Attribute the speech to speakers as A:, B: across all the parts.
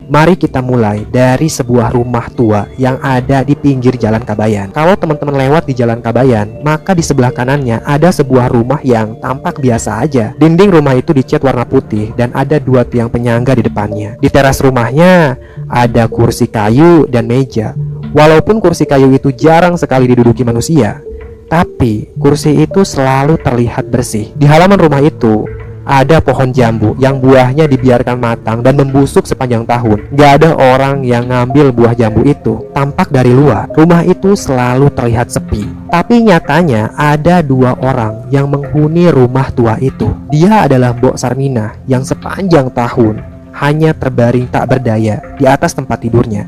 A: Mari kita mulai dari sebuah rumah tua yang ada di pinggir Jalan Kabayan. Kalau teman-teman lewat di Jalan Kabayan, maka di sebelah kanannya ada sebuah rumah yang tampak biasa aja. Dinding rumah itu dicat warna putih dan ada 2 tiang penyangga di depannya. Di teras rumahnya ada kursi kayu dan meja. Walaupun kursi kayu itu jarang sekali diduduki manusia, tapi kursi itu selalu terlihat bersih. Di halaman rumah itu ada pohon jambu yang buahnya dibiarkan matang dan membusuk sepanjang tahun. Gak ada orang yang ngambil buah jambu itu. Tampak dari luar, rumah itu selalu terlihat sepi. Tapi nyatanya ada 2 orang yang menghuni rumah tua itu. Dia adalah Mbok Sarmina yang sepanjang tahun hanya terbaring tak berdaya di atas tempat tidurnya.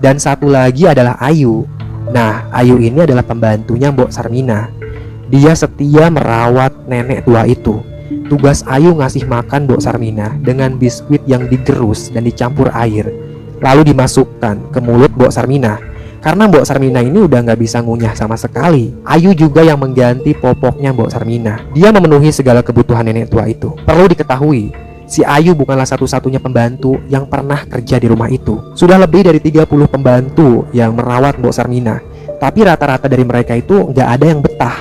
A: Dan satu lagi adalah Ayu. Nah, Ayu ini adalah pembantunya Mbok Sarmina. Dia setia merawat nenek tua itu. Tugas Ayu ngasih makan Mbok Sarmina dengan biskuit yang digerus dan dicampur air, lalu dimasukkan ke mulut Mbok Sarmina. Karena Mbok Sarmina ini udah nggak bisa ngunyah sama sekali, Ayu juga yang mengganti popoknya Mbok Sarmina. Dia memenuhi segala kebutuhan nenek tua itu. Perlu diketahui, si Ayu bukanlah satu-satunya pembantu yang pernah kerja di rumah itu. Sudah lebih dari 30 pembantu yang merawat Mbok Sarmina. Tapi rata-rata dari mereka itu nggak ada yang betah,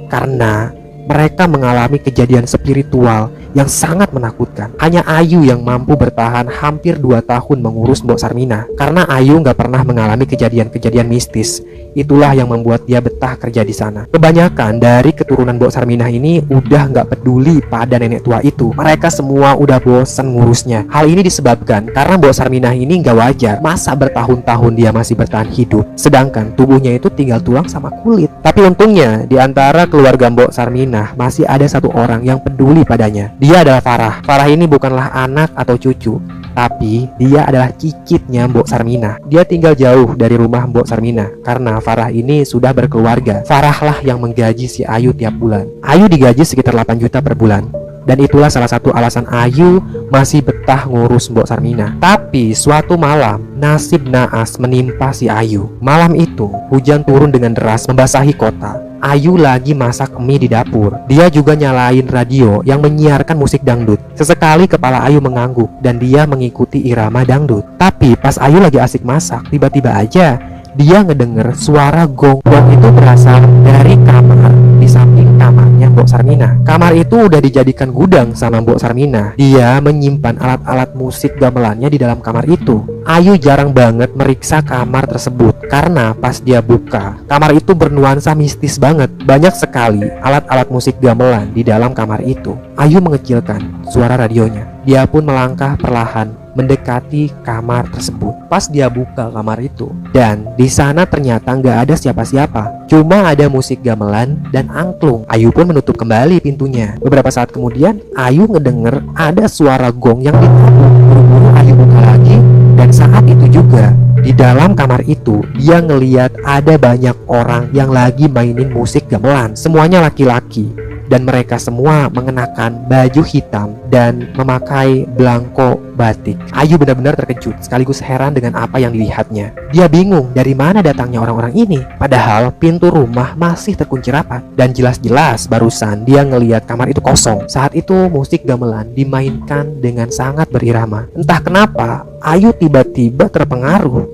A: karena mereka mengalami kejadian spiritual yang sangat menakutkan. Hanya Ayu yang mampu bertahan hampir 2 tahun mengurus Mbok Sarmina. Karena Ayu nggak pernah mengalami kejadian-kejadian mistis, itulah yang membuat dia betah kerja di sana. Kebanyakan dari keturunan Mbok Sarmina ini udah nggak peduli pada nenek tua itu. Mereka semua udah bosan ngurusnya. Hal ini disebabkan karena Mbok Sarmina ini nggak wajar. Masa bertahun-tahun dia masih bertahan hidup, sedangkan tubuhnya itu tinggal tulang sama kulit. Tapi untungnya di antara keluarga Mbok Sarmina masih ada 1 orang yang peduli padanya. Dia adalah Farah. Farah ini bukanlah anak atau cucu, tapi dia adalah cicitnya Mbok Sarmina. Dia tinggal jauh dari rumah Mbok Sarmina karena Farah ini sudah berkeluarga. Farah lah yang menggaji si Ayu tiap bulan. Ayu digaji sekitar 8 juta per bulan. Dan itulah salah satu alasan Ayu masih betah ngurus Mbok Sarmina. Tapi suatu malam, nasib naas menimpa si Ayu. Malam itu, hujan turun dengan deras membasahi kota. Ayu lagi masak mie di dapur. Dia juga nyalain radio yang menyiarkan musik dangdut. Sesekali kepala Ayu mengangguk dan dia mengikuti irama dangdut. Tapi pas Ayu lagi asik masak, tiba-tiba aja dia ngedenger suara gong. Gong itu berasal dari kamar di samping kamarnya Mbok Sarmina. Kamar itu udah dijadikan gudang sama Mbok Sarmina. Dia menyimpan alat-alat musik gamelannya di dalam kamar itu. Ayu jarang banget meriksa kamar tersebut karena pas dia buka, kamar itu bernuansa mistis banget. Banyak sekali alat-alat musik gamelan di dalam kamar itu. Ayu mengecilkan suara radionya. Dia pun melangkah perlahan mendekati kamar tersebut. Pas dia buka kamar itu, dan di sana ternyata nggak ada siapa-siapa. Cuma ada musik gamelan dan angklung. Ayu pun menutup kembali pintunya. Beberapa saat kemudian, Ayu ngedenger ada suara gong yang ditabuk. Buru-buru Ayu buka lagi, dan saat itu juga di dalam kamar itu dia ngeliat ada banyak orang yang lagi mainin musik gamelan. Semuanya laki-laki. Dan mereka semua mengenakan baju hitam dan memakai belangko batik. Ayu benar-benar terkejut sekaligus heran dengan apa yang dilihatnya. Dia bingung dari mana datangnya orang-orang ini. Padahal pintu rumah masih terkunci rapat. Dan jelas-jelas barusan dia ngelihat kamar itu kosong. Saat itu musik gamelan dimainkan dengan sangat berirama. Entah kenapa Ayu tiba-tiba terpengaruh.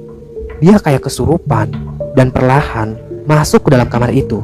A: Dia kayak kesurupan dan perlahan masuk ke dalam kamar itu.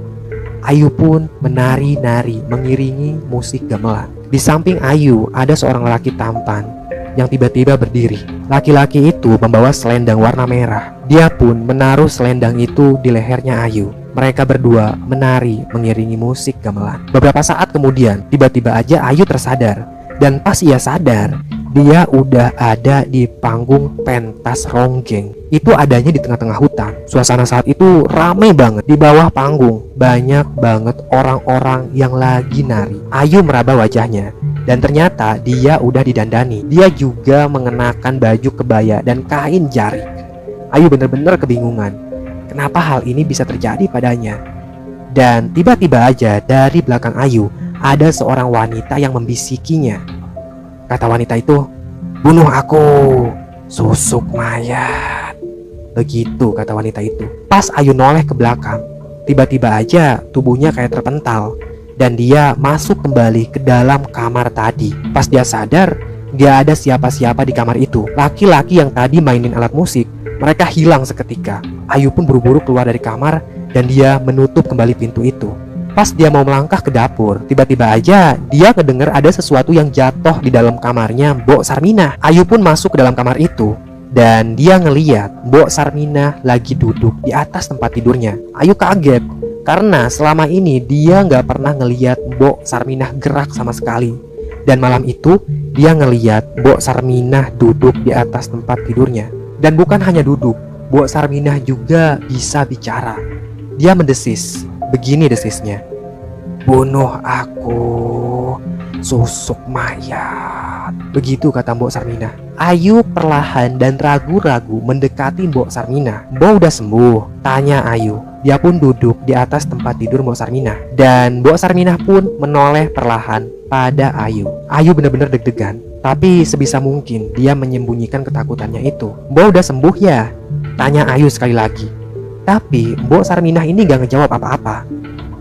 A: Ayu pun menari-nari mengiringi musik gamelan. Di samping Ayu ada seorang lelaki tampan yang tiba-tiba berdiri. Laki-laki itu membawa selendang warna merah. Dia pun menaruh selendang itu di lehernya Ayu. Mereka berdua menari mengiringi musik gamelan. Beberapa saat kemudian tiba-tiba aja Ayu tersadar. Dan pas ia sadar, dia udah ada di panggung pentas ronggeng. Itu adanya di tengah-tengah hutan. Suasana saat itu ramai banget. Di bawah panggung banyak banget orang-orang yang lagi nari. Ayu meraba wajahnya, dan ternyata dia udah didandani. Dia juga mengenakan baju kebaya dan kain jarik. Ayu bener-bener kebingungan. Kenapa hal ini bisa terjadi padanya? Dan tiba-tiba aja dari belakang Ayu ada seorang wanita yang membisikinya. Kata wanita itu, "Bunuh aku, susuk mayat." Begitu kata wanita itu. Pas Ayu noleh ke belakang, tiba-tiba aja tubuhnya kayak terpental dan dia masuk kembali ke dalam kamar tadi. Pas dia sadar, Gak ada siapa-siapa di kamar itu. Laki-laki yang tadi mainin alat musik, mereka hilang seketika. Ayu pun buru-buru keluar dari kamar dan dia menutup kembali pintu itu. Pas dia mau melangkah ke dapur, tiba-tiba aja dia ngedenger ada sesuatu yang jatuh di dalam kamarnya Mbok Sarminah. Ayu pun masuk ke dalam kamar itu dan dia ngeliat Mbok Sarminah lagi duduk di atas tempat tidurnya. Ayu kaget karena selama ini dia nggak pernah ngeliat Mbok Sarminah gerak sama sekali. Dan malam itu dia ngeliat Mbok Sarminah duduk di atas tempat tidurnya. Dan bukan hanya duduk, Mbok Sarminah juga bisa bicara. Dia mendesis. Begini desisnya, "Bunuh aku, susuk mayat." Begitu kata Mbok Sarminah. Ayu perlahan dan ragu-ragu mendekati Mbok Sarminah. "Mbok udah sembuh?" tanya Ayu. Dia pun duduk di atas tempat tidur Mbok Sarminah. Dan Mbok Sarminah pun menoleh perlahan pada Ayu. Ayu benar-benar deg-degan, tapi sebisa mungkin dia menyembunyikan ketakutannya itu. "Mbok udah sembuh ya?" tanya Ayu sekali lagi. Tapi Mbok Sarminah ini gak ngejawab apa-apa.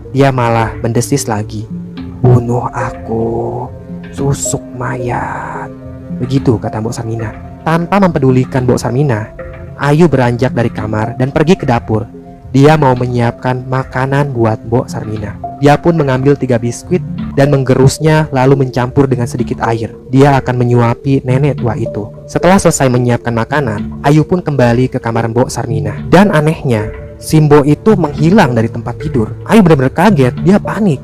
A: Dia malah mendesis lagi, "Bunuh aku, susuk mayat." Begitu kata Mbok Sarminah. Tanpa mempedulikan Mbok Sarminah, Ayu beranjak dari kamar dan pergi ke dapur. Dia mau menyiapkan makanan buat Mbok Sarminah. Dia pun mengambil 3 biskuit dan menggerusnya lalu mencampur dengan sedikit air. Dia akan menyuapi nenek tua itu. Setelah selesai menyiapkan makanan, Ayu pun kembali ke kamar Mbok Sarminah. Dan anehnya, si Mbok itu menghilang dari tempat tidur. Ayu benar-benar kaget, dia panik.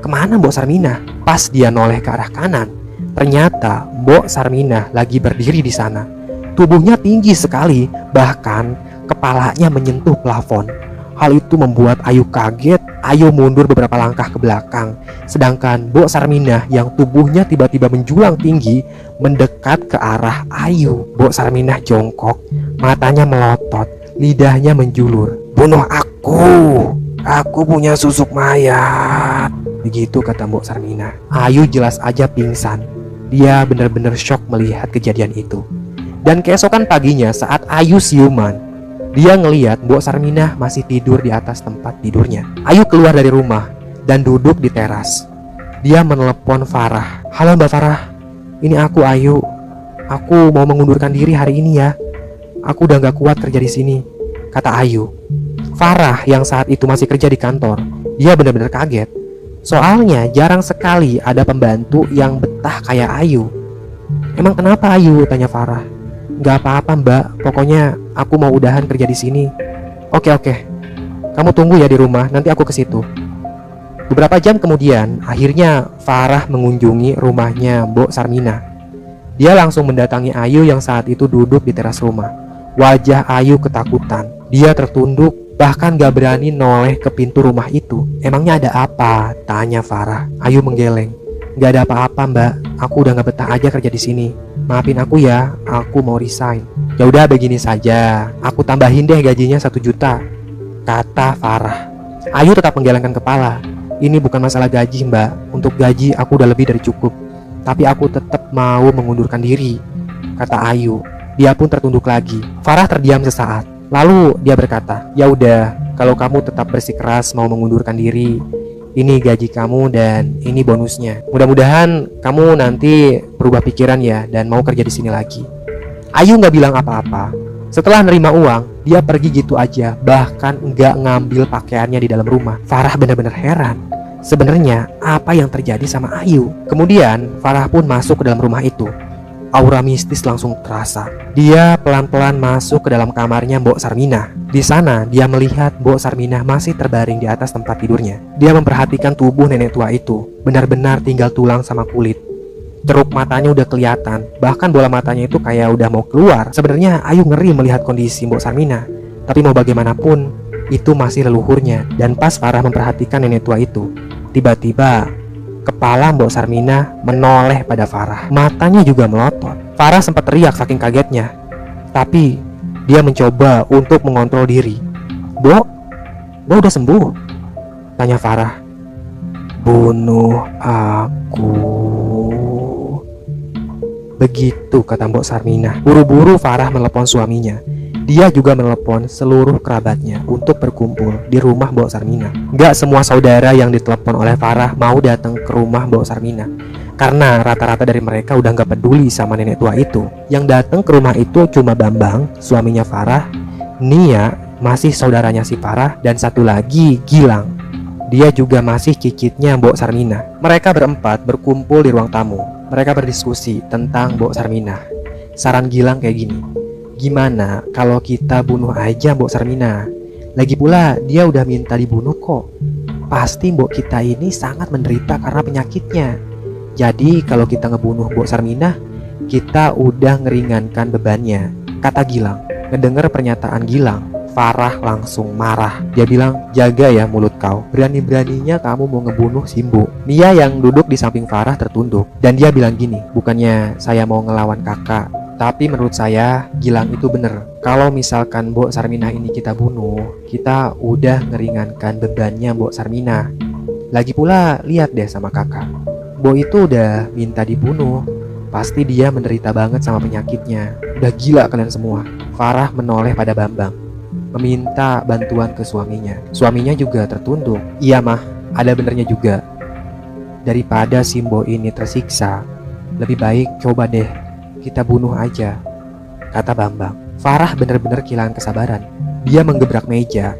A: Kemana Mbok Sarminah? Pas dia noleh ke arah kanan, ternyata Mbok Sarminah lagi berdiri di sana. Tubuhnya tinggi sekali, bahkan kepalanya menyentuh plafon. Hal itu membuat Ayu kaget. Ayu mundur beberapa langkah ke belakang, sedangkan Mbok Sarminah yang tubuhnya tiba-tiba menjulang tinggi mendekat ke arah Ayu. Mbok Sarminah jongkok, matanya melotot, lidahnya menjulur. "Bunuh aku punya susuk mayat." Begitu kata Mbok Sarminah. Ayu jelas aja pingsan. Dia benar-benar shock melihat kejadian itu. Dan keesokan paginya saat Ayu siuman, dia ngeliat Mbok Sarminah masih tidur di atas tempat tidurnya. Ayu keluar dari rumah dan duduk di teras. Dia menelepon Farah. "Halo Mbak Farah, ini aku Ayu. Aku mau mengundurkan diri hari ini ya. Aku udah gak kuat kerja di sini," kata Ayu. Farah yang saat itu masih kerja di kantor, dia benar-benar kaget. Soalnya jarang sekali ada pembantu yang betah kayak Ayu. "Emang kenapa Ayu?" tanya Farah. "Gak apa-apa Mbak, pokoknya aku mau udahan kerja di sini." Oke, kamu tunggu ya di rumah, nanti aku ke situ." Beberapa jam kemudian, akhirnya Farah mengunjungi rumahnya Mbok Sarminah. Dia langsung mendatangi Ayu yang saat itu duduk di teras rumah. Wajah Ayu ketakutan. Dia tertunduk, bahkan gak berani noleh ke pintu rumah itu. "Emangnya ada apa?" tanya Farah. Ayu menggeleng. "Gak ada apa-apa Mbak, aku udah gak betah aja kerja di sini. Maafin aku ya, aku mau resign." "Ya udah begini saja, aku tambahin deh gajinya 1 juta," kata Farah. Ayu tetap menggelengkan kepala. "Ini bukan masalah gaji Mbak, untuk gaji aku udah lebih dari cukup. Tapi aku tetap mau mengundurkan diri," kata Ayu. Dia pun tertunduk lagi. Farah terdiam sesaat, lalu dia berkata, "Ya udah, kalau kamu tetap bersikeras mau mengundurkan diri, ini gaji kamu dan ini bonusnya. Mudah-mudahan kamu nanti berubah pikiran ya dan mau kerja di sini lagi." Ayu nggak bilang apa-apa. Setelah nerima uang, dia pergi gitu aja, bahkan nggak ngambil pakaiannya di dalam rumah. Farah benar-benar heran. Sebenarnya apa yang terjadi sama Ayu? Kemudian Farah pun masuk ke dalam rumah itu. Aura mistis langsung terasa. Dia pelan-pelan masuk ke dalam kamarnya Mbok Sarminah. Di sana dia melihat Mbok Sarminah masih terbaring di atas tempat tidurnya. Dia memperhatikan tubuh nenek tua itu. Benar-benar tinggal tulang sama kulit. Ceruk matanya udah kelihatan, bahkan bola matanya itu kayak udah mau keluar. Sebenarnya Ayu ngeri melihat kondisi Mbok Sarminah, tapi mau bagaimanapun itu masih leluhurnya. Dan pas Farah memperhatikan nenek tua itu, tiba-tiba kepala Mbok Sarminah menoleh pada Farah. Matanya juga melotot. Farah sempat teriak saking kagetnya, tapi dia mencoba untuk mengontrol diri. Mbok udah sembuh?" tanya Farah. "Bunuh aku." Begitu kata Mbok Sarminah. Buru-buru Farah menelepon suaminya. Dia juga menelepon seluruh kerabatnya untuk berkumpul di rumah Mbok Sarminah. Gak semua saudara yang ditelepon oleh Farah mau datang ke rumah Mbok Sarminah. Karena rata-rata dari mereka udah nggak peduli sama nenek tua itu. Yang datang ke rumah itu cuma Bambang, suaminya Farah, Nia, masih saudaranya si Farah, dan satu lagi Gilang. Dia juga masih cicitnya Mbok Sarminah. Mereka berempat berkumpul di ruang tamu. Mereka berdiskusi tentang Mbok Sarminah. Saran Gilang kayak gini, gimana kalau kita bunuh aja Mbok Sarminah? Lagi pula dia udah minta dibunuh kok. Pasti Mbok kita ini sangat menderita karena penyakitnya. Jadi kalau kita ngebunuh Mbok Sarminah, kita udah ngeringankan bebannya, kata Gilang. Ngedenger pernyataan Gilang, Farah langsung marah. Dia bilang, jaga ya mulut kau. Berani-beraninya kamu mau ngebunuh si Mbok. Nia yang duduk di samping Farah tertunduk. Dan dia bilang gini, bukannya saya mau ngelawan kakak, tapi menurut saya Gilang itu bener. Kalau misalkan Mbok Sarminah ini kita bunuh, kita udah ngeringankan bebannya Mbok Sarminah. Lagi pula lihat deh sama kakak, Mbok itu udah minta dibunuh. Pasti dia menderita banget sama penyakitnya. Udah gila kalian semua. Farah menoleh pada Bambang, meminta bantuan ke suaminya. Suaminya juga tertunduk. Iya mah, ada benernya juga. Daripada si Mbok ini tersiksa, lebih baik coba deh kita bunuh aja, kata Bambang. Farah bener-bener kehilangan kesabaran. Dia menggebrak meja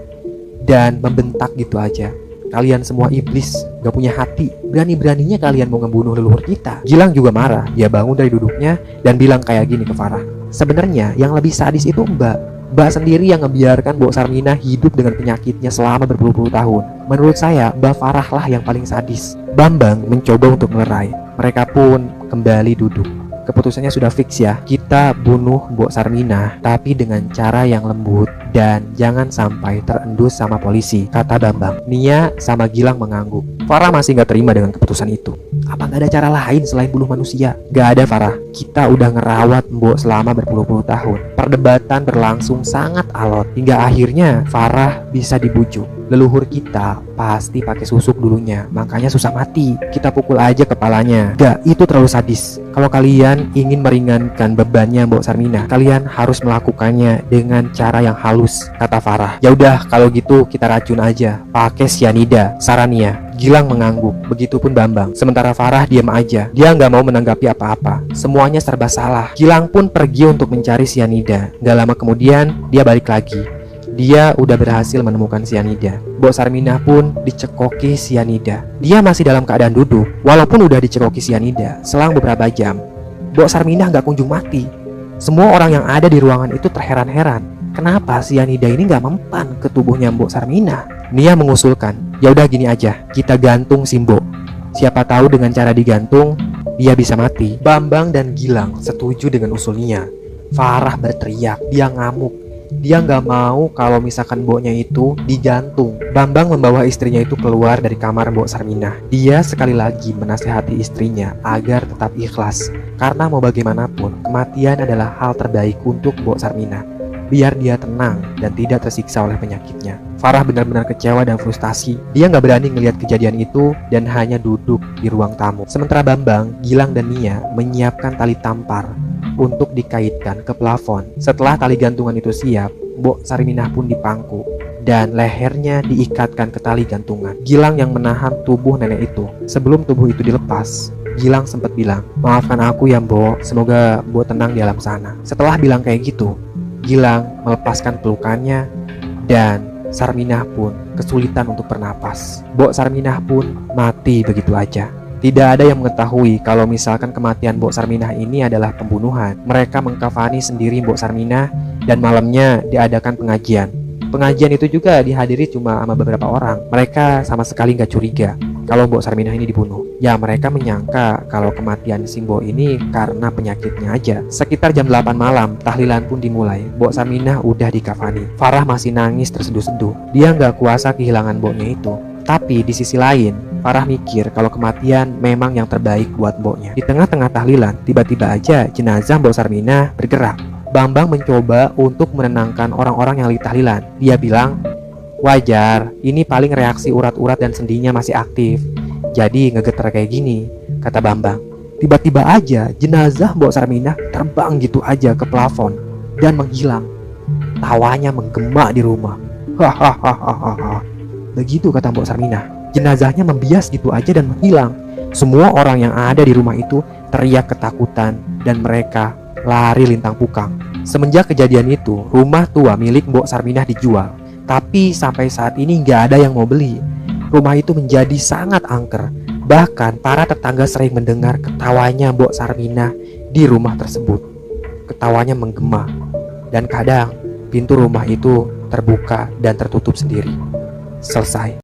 A: dan membentak gitu aja, kalian semua iblis, gak punya hati. Berani-beraninya kalian mau ngebunuh leluhur kita. Gilang juga marah. Dia bangun dari duduknya dan bilang kayak gini ke Farah, sebenarnya yang lebih sadis itu Mbak sendiri yang ngebiarkan Mbok Sarminah hidup dengan penyakitnya selama berpuluh-puluh tahun. Menurut saya, Mbak Farah lah yang paling sadis. Bambang mencoba untuk melerai. Mereka pun kembali duduk. Keputusannya sudah fix ya, kita bunuh Mbok Sarminah, tapi dengan cara yang lembut dan jangan sampai terendus sama polisi, kata Bambang. Nia sama Gilang mengangguk. Farah masih gak terima dengan keputusan itu. Apa gak ada cara lain selain bunuh manusia? Gak ada Farah, kita udah ngerawat Mbok selama berpuluh-puluh tahun. Perdebatan berlangsung sangat alot, hingga akhirnya Farah bisa dibujuk. Leluhur kita pasti pakai susuk dulunya, makanya susah mati. Kita pukul aja kepalanya. Gak, itu terlalu sadis. Kalau kalian ingin meringankan bebannya Mbok Sarminah, kalian harus melakukannya dengan cara yang halus, kata Farah. Ya udah, kalau gitu kita racun aja, pakai sianida, saran Nia. Gilang mengangguk, begitupun Bambang. Sementara Farah diam aja. Dia nggak mau menanggapi apa-apa. Semuanya serba salah. Gilang pun pergi untuk mencari sianida. Gak lama kemudian dia balik lagi. Dia udah berhasil menemukan sianida. Mbok Sarminah pun dicekoki sianida. Dia masih dalam keadaan duduk. Walaupun udah dicekoki sianida, selang beberapa jam, Mbok Sarminah gak kunjung mati. Semua orang yang ada di ruangan itu terheran-heran. Kenapa sianida ini gak mempan ke tubuhnya Mbok Sarminah? Nia mengusulkan, ya udah gini aja, kita gantung si Mbok. Siapa tahu dengan cara digantung, dia bisa mati. Bambang dan Gilang setuju dengan usulnya. Farah berteriak, dia ngamuk. Dia nggak mau kalau misalkan Mboknya itu digantung. Bambang membawa istrinya itu keluar dari kamar Mbok Sarminah. Dia sekali lagi menasihati istrinya agar tetap ikhlas, karena mau bagaimanapun kematian adalah hal terbaik untuk Mbok Sarminah. Biar dia tenang dan tidak tersiksa oleh penyakitnya. Farah benar-benar kecewa dan frustasi. Dia nggak berani ngelihat kejadian itu dan hanya duduk di ruang tamu. Sementara Bambang, Gilang dan Nia menyiapkan tali tampar untuk dikaitkan ke plafon. Setelah tali gantungan itu siap, Mbok Sarminah pun dipangku dan lehernya diikatkan ke tali gantungan. Gilang yang menahan tubuh nenek itu. Sebelum tubuh itu dilepas, Gilang sempat bilang, maafkan aku ya Mbok, semoga Mbok tenang di alam sana. Setelah bilang kayak gitu, Gilang melepaskan pelukannya dan Sarminah pun kesulitan untuk bernapas. Mbok Sarminah pun mati begitu aja. Tidak ada yang mengetahui kalau misalkan kematian Mbok Sarminah ini adalah pembunuhan. Mereka mengkafani sendiri Mbok Sarminah dan malamnya diadakan pengajian. Pengajian itu juga dihadiri cuma sama beberapa orang. Mereka sama sekali nggak curiga kalau Mbok Sarminah ini dibunuh. Ya mereka menyangka kalau kematian si Mbok ini karena penyakitnya aja. Sekitar jam 8 malam tahlilan pun dimulai. Mbok Sarminah udah dikafani. Farah masih nangis terseduh-seduh. Dia nggak kuasa kehilangan Mboknya itu. Tapi di sisi lain, Farah mikir kalau kematian memang yang terbaik buat Mboknya. Di tengah-tengah tahlilan, tiba-tiba aja jenazah Mbok Sarminah bergerak. Bambang mencoba untuk menenangkan orang-orang yang lagi tahlilan. Dia bilang, wajar, ini paling reaksi urat-urat dan sendinya masih aktif. Jadi ngegetar kayak gini, kata Bambang. Tiba-tiba aja jenazah Mbok Sarminah terbang gitu aja ke plafon dan menghilang. Tawanya menggema di rumah. Hahaha. Begitu kata Mbok Sarminah. Jenazahnya membias gitu aja dan menghilang. Semua orang yang ada di rumah itu teriak ketakutan dan mereka lari lintang pukang. Semenjak kejadian itu, rumah tua milik Mbok Sarminah dijual. Tapi sampai saat ini nggak ada yang mau beli. Rumah itu menjadi sangat angker. Bahkan para tetangga sering mendengar ketawanya Mbok Sarminah di rumah tersebut. Ketawanya menggema. Dan kadang pintu rumah itu terbuka dan tertutup sendiri. Selesai.